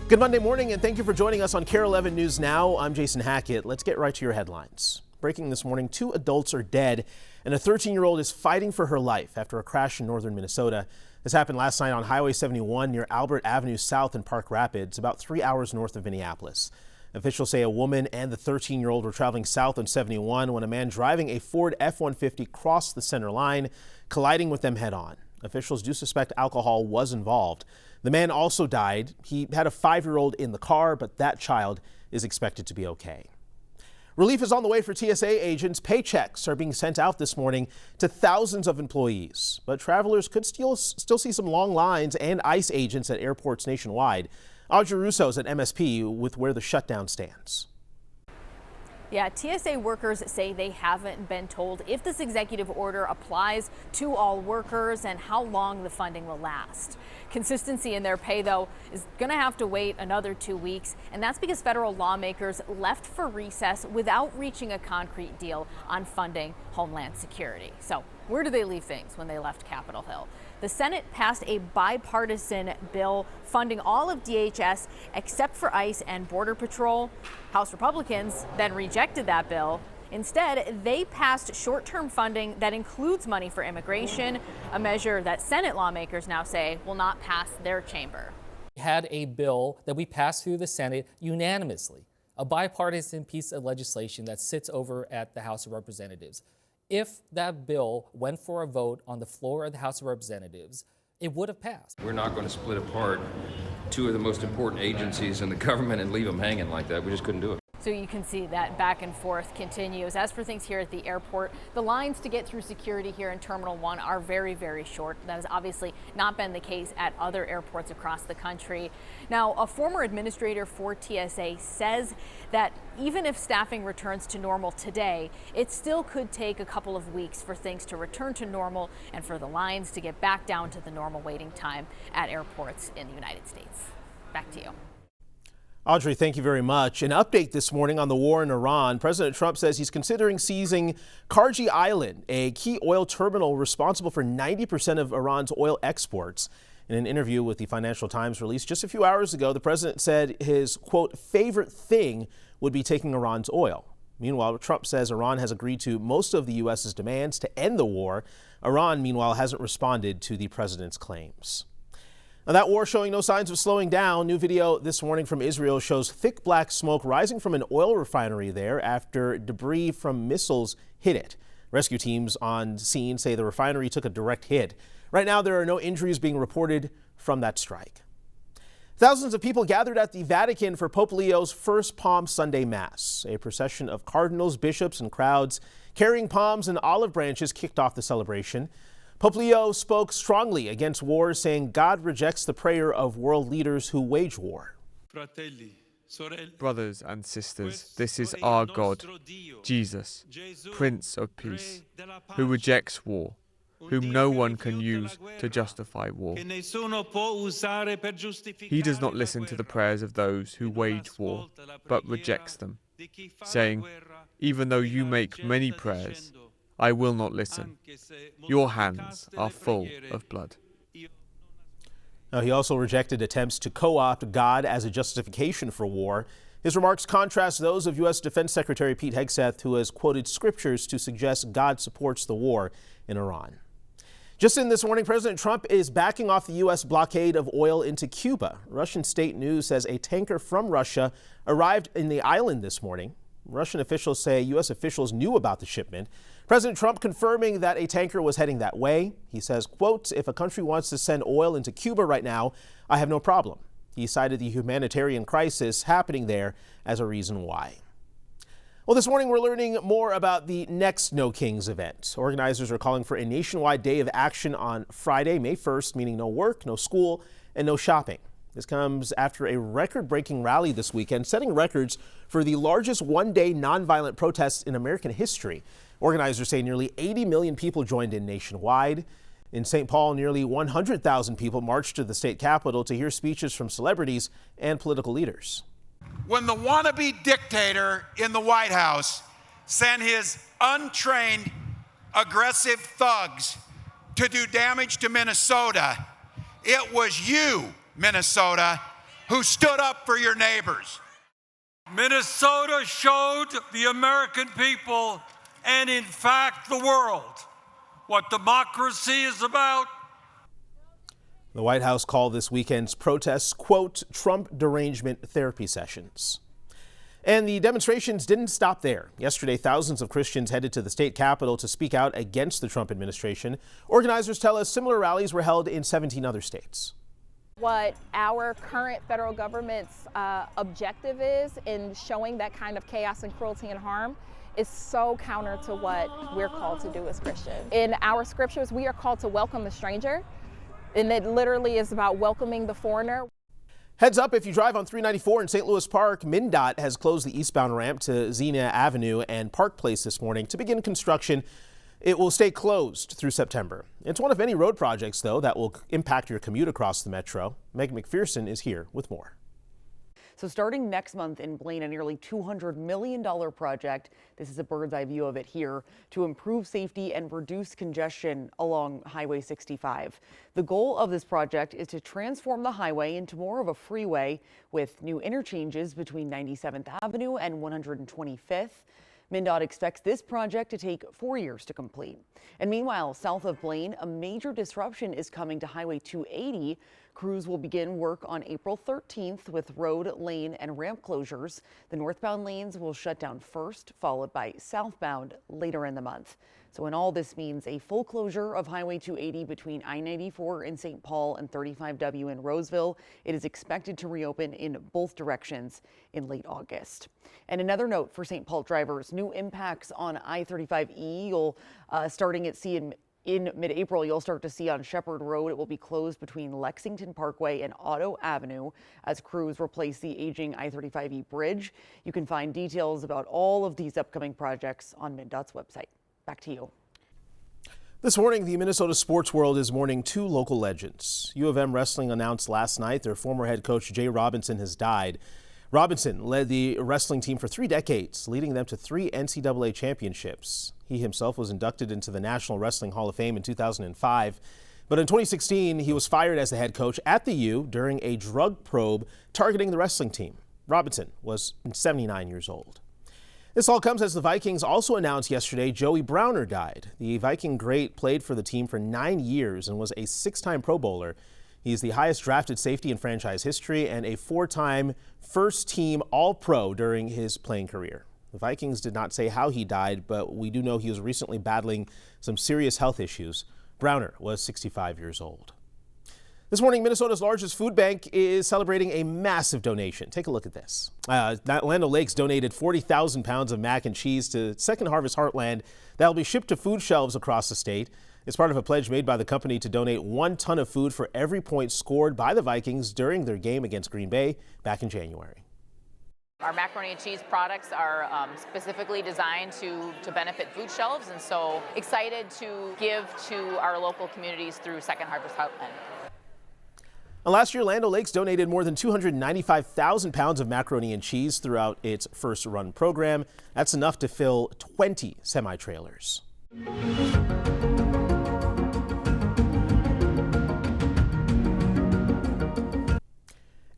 Good Monday morning, and thank you for joining us on Kare 11 News Now. I'm Jason Hackett. Let's get right to your headlines. Breaking this morning, 2 adults are dead, and a 13-year-old is fighting for her life after a crash in northern Minnesota. This happened last night on Highway 71 near Albert Avenue South in Park Rapids, about 3 hours north of Minneapolis. Officials say a woman and the 13-year-old were traveling south on 71 when a man driving a Ford F-150 crossed the center line, colliding with them head-on. Officials do suspect alcohol was involved. The man also died. He had a 5-year-old in the car, but that child is expected to be okay. Relief is on the way for TSA agents. Paychecks are being sent out this morning to thousands of employees, but travelers could still see some long lines and ICE agents at airports nationwide. Audrey Russo is at MSP with where the shutdown stands. Yeah, TSA workers say they haven't been told if this executive order applies to all workers and how long the funding will last. Consistency in their pay, though, is going to have to wait another 2 weeks, and that's because federal lawmakers left for recess without reaching a concrete deal on funding Homeland Security. So where do they leave things when they left Capitol Hill? The Senate passed a bipartisan bill funding all of DHS except for ICE and Border Patrol. House Republicans then rejected that bill. Instead, they passed short-term funding that includes money for immigration, a measure that Senate lawmakers now say will not pass their chamber. We had a bill that we passed through the Senate unanimously, a bipartisan piece of legislation that sits over at the House of Representatives. If that bill went for a vote on the floor of the House of Representatives, it would have passed. We're not going to split apart 2 of the most important agencies in the government and leave them hanging like that. We just couldn't do it. So you can see that back and forth continues. As for things here at the airport, the lines to get through security here in Terminal 1 are very, very short. That has obviously not been the case at other airports across the country. Now, a former administrator for TSA says that even if staffing returns to normal today, it still could take a couple of weeks for things to return to normal and for the lines to get back down to the normal waiting time at airports in the United States. Back to you. Audrey, thank you very much. An update this morning on the war in Iran. President Trump says he's considering seizing Kare Island, a key oil terminal responsible for 90% of Iran's oil exports. In an interview with the Financial Times released just a few hours ago, the president said his, quote, favorite thing would be taking Iran's oil. Meanwhile, Trump says Iran has agreed to most of the U.S.'s demands to end the war. Iran, meanwhile, hasn't responded to the president's claims. Now, that war showing no signs of slowing down. New video this morning from Israel shows thick black smoke rising from an oil refinery there after debris from missiles hit it. Rescue teams on scene say the refinery took a direct hit. Right now, there are no injuries being reported from that strike. Thousands of people gathered at the Vatican for Pope Leo's first Palm Sunday Mass. A procession of cardinals, bishops, and crowds carrying palms and olive branches kicked off the celebration. Pope Leo spoke strongly against war, saying God rejects the prayer of world leaders who wage war. Brothers and sisters, this is our God, Jesus, Prince of Peace, who rejects war, whom no one can use to justify war. He does not listen to the prayers of those who wage war, but rejects them, saying, even though you make many prayers, I will not listen. Your hands are full of blood. Now, he also rejected attempts to co-opt God as a justification for war. His remarks contrast those of U.S. Defense Secretary Pete Hegseth, who has quoted scriptures to suggest God supports the war in Iran. Just in this morning, President Trump is backing off the U.S. blockade of oil into Cuba. Russian state news says a tanker from Russia arrived in the island this morning. Russian officials say U.S. officials knew about the shipment. President Trump confirming that a tanker was heading that way. He says, quote, if a country wants to send oil into Cuba right now, I have no problem. He cited the humanitarian crisis happening there as a reason why. Well, this morning we're learning more about the next No Kings event. Organizers are calling for a nationwide day of action on Friday, May 1st, meaning no work, no school, and no shopping. This comes after a record-breaking rally this weekend, setting records for the largest one-day nonviolent protests in American history. Organizers say nearly 80 million people joined in nationwide. In St. Paul, nearly 100,000 people marched to the state capitol to hear speeches from celebrities and political leaders. When the wannabe dictator in the White House sent his untrained, aggressive thugs to do damage to Minnesota, it was you, Minnesota, who stood up for your neighbors. Minnesota showed the American people, and in fact the world, what democracy is about. The White House called this weekend's protests, quote, Trump derangement therapy sessions. And the demonstrations didn't stop there. Yesterday, thousands of Christians headed to the state capitol to speak out against the Trump administration. Organizers tell us similar rallies were held in 17 other states. What our current federal government's objective is in showing that kind of chaos and cruelty and harm is so counter to what we're called to do as Christians. In our scriptures, we are called to welcome the stranger, and it literally is about welcoming the foreigner. Heads up, if you drive on 394 in St. Louis Park, MnDOT has closed the eastbound ramp to Xenia Avenue and Park Place this morning to begin construction. It will stay closed through September. It's one of many road projects, though, that will impact your commute across the metro. Meg McPherson is here with more. So starting next month in Blaine, a nearly $200 million project, this is a bird's eye view of it here, to improve safety and reduce congestion along Highway 65. The goal of this project is to transform the highway into more of a freeway with new interchanges between 97th Avenue and 125th. MnDOT expects this project to take 4 years to complete. And meanwhile, south of Blaine, a major disruption is coming to Highway 280. Crews will begin work on April 13th with road, lane, and ramp closures. The northbound lanes will shut down first, followed by southbound later in the month. So in all, this means a full closure of Highway 280 between I-94 in St. Paul and 35W in Roseville. It is expected to reopen in both directions in late August. And another note for St. Paul drivers, new impacts on I-35E. You'll starting at C in mid-April, you'll start to see on Shepherd Road, it will be closed between Lexington Parkway and Otto Avenue as crews replace the aging I-35E bridge. You can find details about all of these upcoming projects on MnDOT's website. Back to you. This morning, the Minnesota sports world is mourning two local legends. U of M Wrestling announced last night their former head coach Jay Robinson has died. Robinson led the wrestling team for 3 decades, leading them to 3 NCAA championships. He himself was inducted into the National Wrestling Hall of Fame in 2005. But in 2016, he was fired as the head coach at the U during a drug probe targeting the wrestling team. Robinson was 79 years old. This all comes as the Vikings also announced yesterday Joey Browner died. The Viking great played for the team for 9 years and was a 6-time Pro Bowler. He's the highest drafted safety in franchise history and a 4-time first-team All-Pro during his playing career. The Vikings did not say how he died, but we do know he was recently battling some serious health issues. Browner was 65 years old. This morning, Minnesota's largest food bank is celebrating a massive donation. Take a look at this. Land O'Lakes donated 40,000 pounds of mac and cheese to Second Harvest Heartland that will be shipped to food shelves across the state. It's part of a pledge made by the company to donate 1 ton of food for every point scored by the Vikings during their game against Green Bay back in January. Our macaroni and cheese products are specifically designed to benefit food shelves, and so excited to give to our local communities through Second Harvest Heartland. And last year, Land O'Lakes donated more than 295,000 pounds of macaroni and cheese throughout its first run program. That's enough to fill 20 semi-trailers.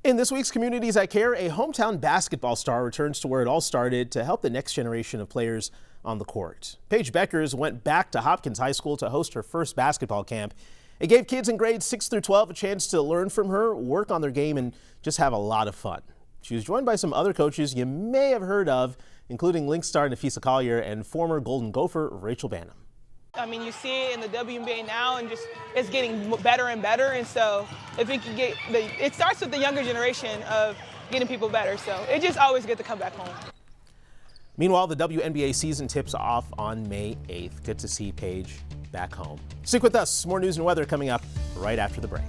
In this week's Communities I Care, a hometown basketball star returns to where it all started to help the next generation of players on the court. Paige Beckers went back to Hopkins High School to host her first basketball camp. It gave kids in grades 6 through 12 a chance to learn from her, work on their game, and just have a lot of fun. She was joined by some other coaches you may have heard of, including Lynx star Nafisa Collier and former Golden Gopher Rachel Bannum. I mean, you see it in the WNBA now, and just it's getting better and better. And so, if we can get it starts with the younger generation of getting people better. So it's just always good to come back home. Meanwhile, the WNBA season tips off on May 8th. Good to see Paige back home. Stick with us. More news and weather coming up right after the break.